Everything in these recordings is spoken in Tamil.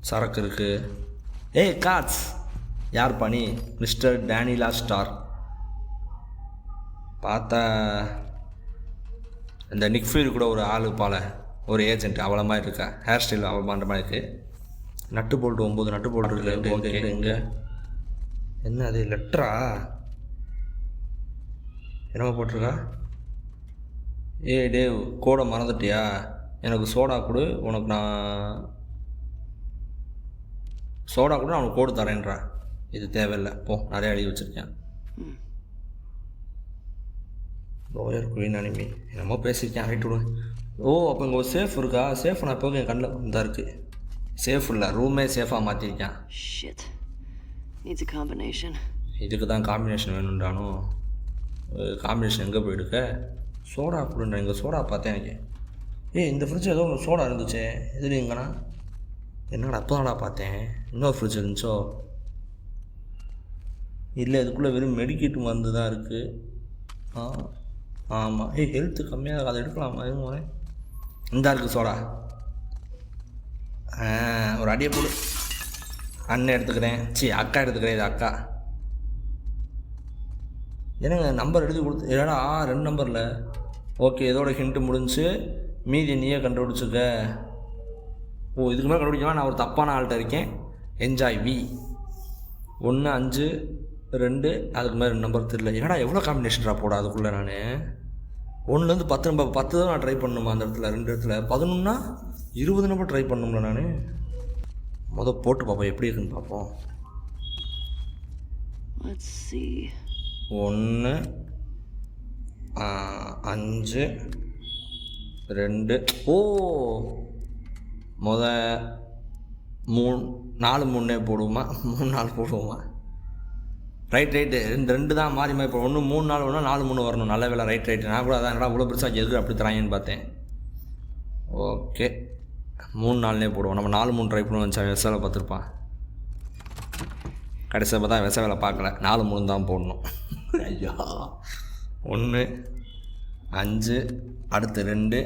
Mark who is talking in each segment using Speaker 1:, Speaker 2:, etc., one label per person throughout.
Speaker 1: சரக்கு இருக்குது. ஏய் காட்ஸ், யார் பண்ணி? மிஸ்டர் டேனிலா ஸ்டார். பார்த்தா இந்த நிக்ஃபீல் கூட ஒரு ஆள் பால, ஒரு ஏஜென்ட் அவளை மாதிரி இருக்கா. ஹேர் ஸ்டைல் அவள் பண்ணுற மாதிரி இருக்குது. நட்டு போல்ட்டு 9 நட்டு போல்ட்டு இருக்குது. எங்கே என்ன அது லெட்டரா? என்னவோ போட்டிருக்கா? ஏய் டேவ், கோடை மறந்துட்டியா? எனக்கு சோடா கொடு, உனக்கு நான் சோடா கூட அவனுக்கு கோடு தரேன்றா. இது தேவையில்லை, போ, நிறைய எழுதி வச்சுருக்கேன். லோயர் குயின் அனிமி என்னமோ பேசியிருக்கேன், ரைட் விடுவேன். ஓ, அப்போ இங்கே ஒரு சேஃப் இருக்கா? சேஃப் நான் இப்போ என் கண்ணில் இதாக இருக்குது. சேஃப் இல்லை, ரூமே சேஃபாக மாற்றிருக்கேன். இதுக்கு தான் காம்பினேஷன் வேணுன்றானோ. காம்பினேஷன் எங்கே போயிடுக்க? சோடா கொடுன்றேன். இங்கே சோடா பார்த்தேன் எனக்கு. ஏய், இந்த ஃப்ரிட்ஜ் ஏதோ ஒன்று சோடா இருந்துச்சு. இது எங்கண்ணா? என்னடா அப்போ தான்டா பார்த்தேன். இன்னொரு ஃப்ரிட்ஜ் இருந்துச்சோ? இல்லை, இதுக்குள்ளே வெறும் மெடிக்கேட் மருந்து தான் இருக்குது. ஆமாம். ஏய், ஹெல்த்து கம்மியாக இருக்குது, அதை எடுக்கலாமா? எதுவும் இந்தா இருக்குது சோடா. ஒரு அடியை போடு. அண்ணன் எடுத்துக்கிறேன். அக்கா எடுத்துக்கிறேன். இது அக்கா. என்னங்க நம்பர் எழுதி கொடுத்து? ஏடா 2 நம்பரில். ஓகே, இதோட ஹிண்ட்டு முடிஞ்சு. மீதி நீயே கண்டுபிடிச்சிக்க. ஓ, இதுக்கு மேலே கண்டுபிடிக்கலாம். நான் ஒரு தப்பான ஆள்கிட்ட இருக்கேன். Enjoy V 1 5 2. அதுக்கு மேலே 2 நம்பர் தெரியல. ஏடா எவ்வளோ காம்பினேஷன்டா போட அதுக்குள்ளே. நான் 1லேருந்து 10 நம்பர் 10 தான் நான் ட்ரை பண்ணணுமா அந்த இடத்துல? 2 இடத்துல 11னா 20 நம்பர் ட்ரை பண்ணணும்ல. நான் போட்டு பார்ப்போம் எப்படி இருக்குன்னு பார்ப்போம். 1 5 2. ஓ, 3 4 3 போடுவோமா? 3 4 போடுவோமா? ரைட். 2 தான் மாறி இப்போ 1 3 4 1 4 3 வரணும். நல்ல வேலை. ரைட். நான் கூட அதான் இவ்வளோ பெருசாக எதுக்கு அப்படி தராங்கன்னு பார்த்தேன். ஓகே, 3 4 போடுவோம். நம்ம 4 3 ட்ரை பண்ணுவோம். வச்சா விசை பார்த்துருப்பான். கடைசியாக பார்த்தா விசை வேலை பார்க்கல. 4 3 தான் போடணும். ஐயா, 1 5 அடுத்து 2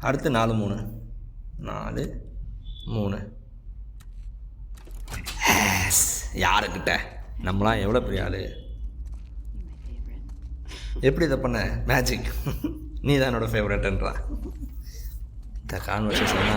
Speaker 1: அடுத்து 4 3 4 3. யாருக்கிட்ட? நம்மளாம் எவ்வளோ பெரிய ஆள். எப்படி இதை பண்ண? மேஜிக். நீ தான் என்னோடய ஃபேவரட்ன்றா. இந்த கான்வர்சேஷன்